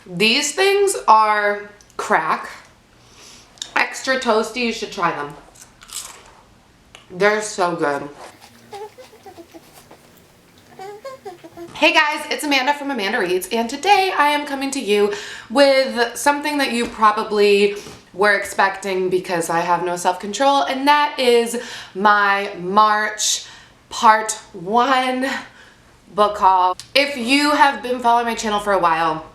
These things are crack. Extra toasty, you should try them. They're so good. Hey guys, it's Amanda from AmandaReads, and today I am coming to you with something that you probably were expecting because I have no self-control, and that is my March Part 1 book haul. If you have been following my channel for a while,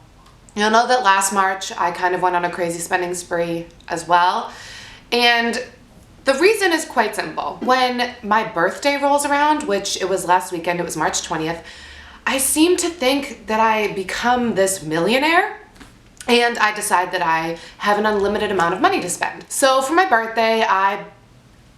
you'll know that last March I kind of went on a crazy spending spree as well, and the reason is quite simple. When my birthday rolls around, which it was last weekend, it was March 20th, I seem to think that I become this millionaire and I decide that I have an unlimited amount of money to spend. So for my birthday, I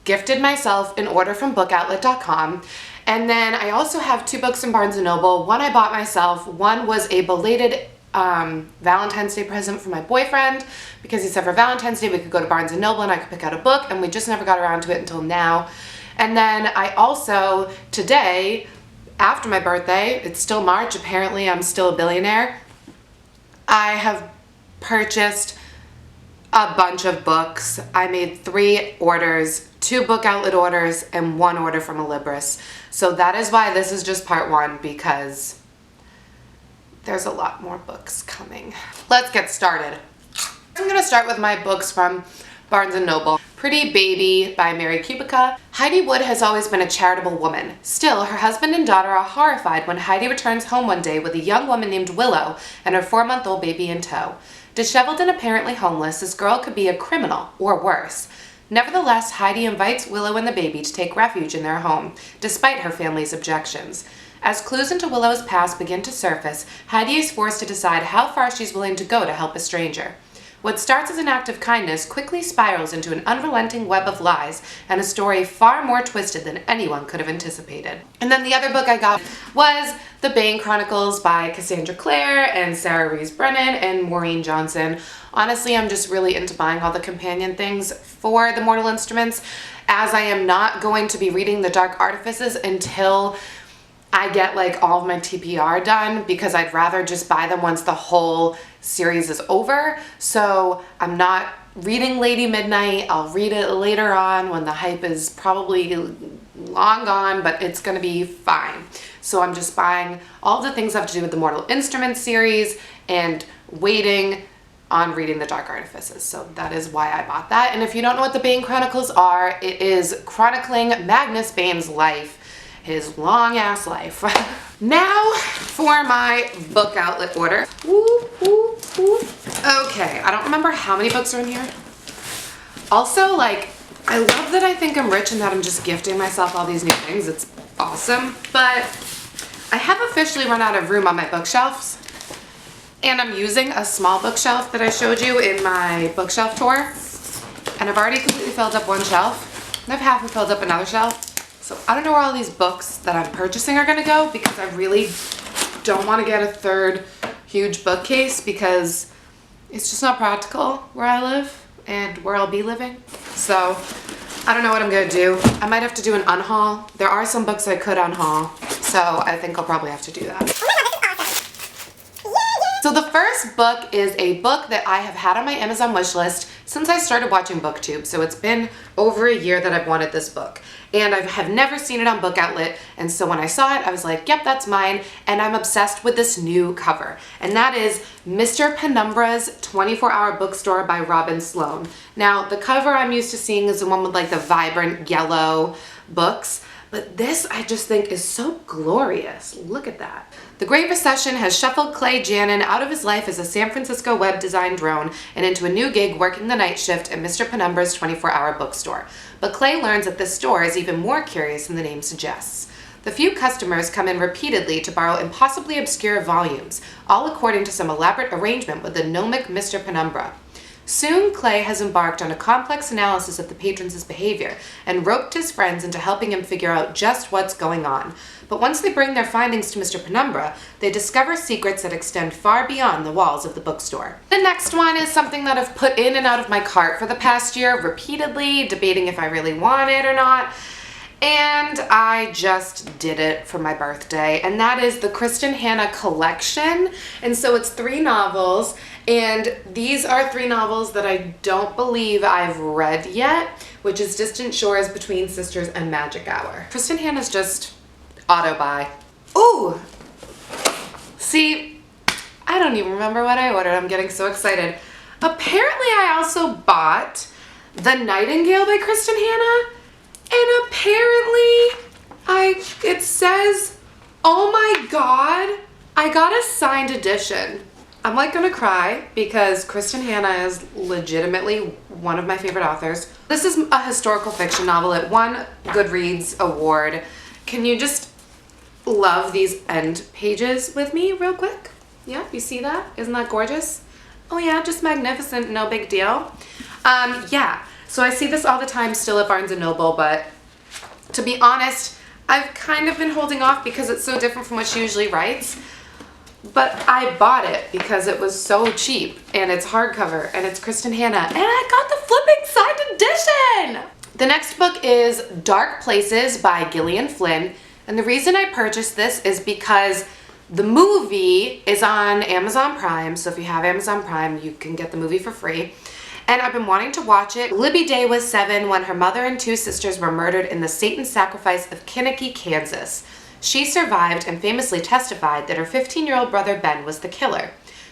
gifted myself an order from bookoutlet.com, and then I also have 2 books from Barnes & Noble. One I bought myself, one was a belated Valentine's Day present for my boyfriend because he said for Valentine's Day we could go to Barnes & Noble and I could pick out a book, and we just never got around to it until now. And then I also, today, after my birthday, it's still March, apparently I'm still a billionaire, I have purchased a bunch of books. I made 3 orders, 2 book outlet orders, and 1 order from Libris. So that is why this is just part 1, because there's a lot more books coming. Let's get started. I'm gonna start with my books from Barnes & Noble. Pretty Baby by Mary Kubica. Heidi Wood has always been a charitable woman. Still, her husband and daughter are horrified when Heidi returns home one day with a young woman named Willow and her 4-month-old baby in tow. Disheveled and apparently homeless, this girl could be a criminal, or worse. Nevertheless, Heidi invites Willow and the baby to take refuge in their home, despite her family's objections. As clues into Willow's past begin to surface, Heidi is forced to decide how far she's willing to go to help a stranger. What starts as an act of kindness quickly spirals into an unrelenting web of lies and a story far more twisted than anyone could have anticipated. And then the other book I got was The Bane Chronicles by Cassandra Clare and Sarah Rees Brennan and Maureen Johnson. Honestly, I'm just really into buying all the companion things for the Mortal Instruments, as I am not going to be reading The Dark Artifices until I get like all of my TPR done, because I'd rather just buy them once the whole series is over. So I'm not reading Lady Midnight. I'll read it later on when the hype is probably long gone, but it's gonna be fine. So I'm just buying all the things that have to do with the Mortal Instruments series and waiting on reading The Dark Artifices. So that is why I bought that. And if you don't know what the Bane Chronicles are, it is chronicling Magnus Bane's life, his long ass life. Now for my book outlet order. Okay, I don't remember how many books are in here. Also, like, I love that I think I'm rich and that I'm just gifting myself all these new things. It's awesome. But I have officially run out of room on my bookshelves, and I'm using a small bookshelf that I showed you in my bookshelf tour, and I've already completely filled up one shelf, and I've halfway filled up another shelf. So I don't know where all these books that I'm purchasing are gonna go, because I really don't want to get a 3rd huge bookcase, because it's just not practical where I live and where I'll be living. So I don't know what I'm gonna do. I might have to do an unhaul. There are some books I could unhaul, so I think I'll probably have to do that. So the first book is a book that I have had on my Amazon wish list since I started watching BookTube. So it's been over a year that I've wanted this book, and I have never seen it on Book Outlet. And so when I saw it, I was like, yep, that's mine. And I'm obsessed with this new cover, and that is Mr. Penumbra's 24-Hour Bookstore by Robin Sloan. Now, the cover I'm used to seeing is the one with like the vibrant yellow books, but this I just think is so glorious. Look at that. The Great Recession has shuffled Clay Janin out of his life as a San Francisco web design drone and into a new gig working the night shift at Mr. Penumbra's 24-Hour Bookstore. But Clay learns that this store is even more curious than the name suggests. The few customers come in repeatedly to borrow impossibly obscure volumes, all according to some elaborate arrangement with the gnomic Mr. Penumbra. Soon, Clay has embarked on a complex analysis of the patrons' behavior and roped his friends into helping him figure out just what's going on. But once they bring their findings to Mr. Penumbra, they discover secrets that extend far beyond the walls of the bookstore. The next one is something that I've put in and out of my cart for the past year repeatedly, debating if I really want it or not. and I just did it for my birthday, and that is the Kristen Hanna collection. And so it's 3 novels, and these are 3 novels that I don't believe I've read yet, which is Distant Shores, Between Sisters, and Magic Hour. Kristen Hanna's just auto-buy. Ooh! See, I don't even remember what I ordered. I'm getting so excited. Apparently I also bought The Nightingale by Kristen Hanna, and apparently it says, oh my god, I got a signed edition. I'm like gonna cry because Kristen Hanna is legitimately one of my favorite authors. This is a historical fiction novel. It won Goodreads award. Can you just love these end pages with me real quick? Yeah, you see that? Isn't that gorgeous? Oh yeah, just magnificent, no big deal. Yeah, so I see this all the time still at Barnes & Noble, but to be honest, I've kind of been holding off because it's so different from what she usually writes. But I bought it because it was so cheap, and it's hardcover, and it's Kristen Hanna, and I got the flipping signed edition! The next book is Dark Places by Gillian Flynn, and the reason I purchased this is because the movie is on Amazon Prime, so if you have Amazon Prime, you can get the movie for free. And I've been wanting to watch it. Libby Day was 7 when her mother and 2 sisters were murdered in the Satan sacrifice of Kinnicky, Kansas. She survived and famously testified that her 15-year-old brother Ben was the killer.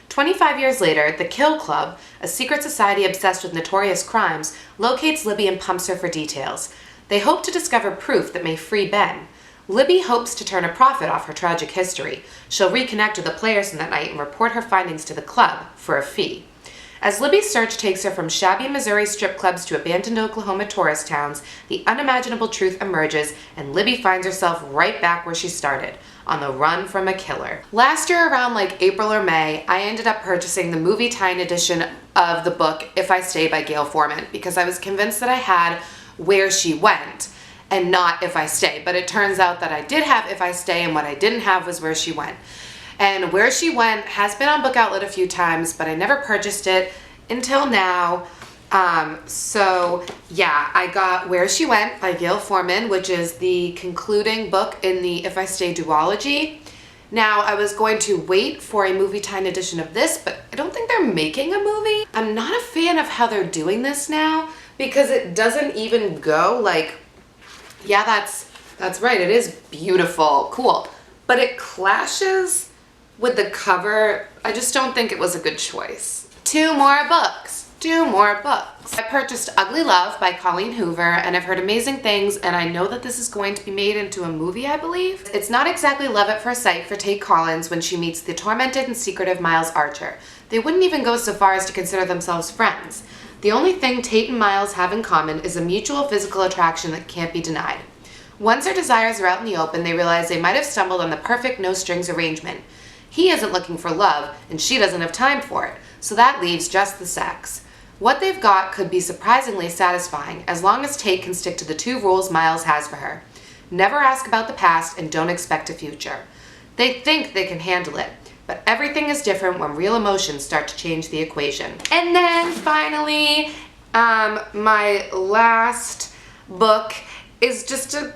25 years later, the Kill Club, a secret society obsessed with notorious crimes, locates Libby and pumps her for details. They hope to discover proof that may free Ben. Libby hopes to turn a profit off her tragic history. She'll reconnect with the players in that night and report her findings to the club for a fee. As Libby's search takes her from shabby Missouri strip clubs to abandoned Oklahoma tourist towns, the unimaginable truth emerges, and Libby finds herself right back where she started, on the run from a killer. Last year, around like April or May, I ended up purchasing the movie tie-in edition of the book If I Stay by Gail Forman, because I was convinced that I had Where She Went and not If I Stay. But it turns out that I did have If I Stay, and what I didn't have was Where She Went. And Where She Went has been on Book Outlet a few times, but I never purchased it until now. So yeah, I got Where She Went by Gail Forman, which is the concluding book in the If I Stay duology. Now, I was going to wait for a movie tie-in edition of this, but I don't think they're making a movie. I'm not a fan of how they're doing this now, because it doesn't even go like, yeah, that's right, it is beautiful, cool, but it clashes with the cover. I just don't think it was a good choice. 2 more books. I purchased Ugly Love by Colleen Hoover, and I've heard amazing things, and I know that this is going to be made into a movie, I believe. It's not exactly love at first sight for Tate Collins when she meets the tormented and secretive Miles Archer. They wouldn't even go so far as to consider themselves friends. The only thing Tate and Miles have in common is a mutual physical attraction that can't be denied. Once their desires are out in the open, they realize they might have stumbled on the perfect no-strings arrangement. He isn't looking for love, and she doesn't have time for it, so that leaves just the sex. What they've got could be surprisingly satisfying, as long as Tate can stick to the 2 rules Miles has for her. Never ask about the past and don't expect a future. They think they can handle it, but everything is different when real emotions start to change the equation. And then finally, my last book is just a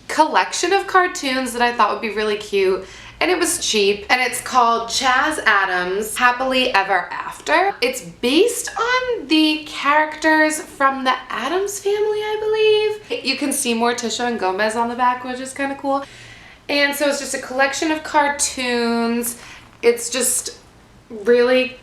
collection of cartoons that I thought would be really cute. And it was cheap, and it's called Chaz Adams' Happily Ever After. It's based on the characters from the Addams Family, I believe. You can see Morticia and Gomez on the back, which is kind of cool. And so it's just a collection of cartoons. It's just really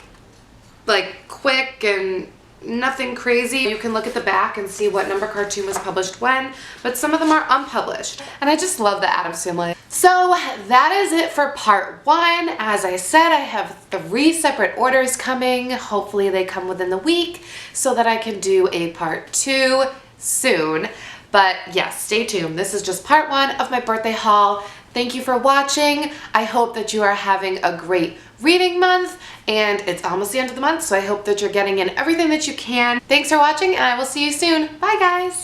like quick and nothing crazy. You can look at the back and see what number cartoon was published when, but some of them are unpublished. And I just love the Addams Family. So that is it for part 1. As I said, I have 3 separate orders coming. Hopefully they come within the week so that I can do a part 2 soon. But yes, stay tuned. This is just part 1 of my birthday haul. Thank you for watching. I hope that you are having a great reading month, and it's almost the end of the month, so I hope that you're getting in everything that you can. Thanks for watching, and I will see you soon. Bye, guys.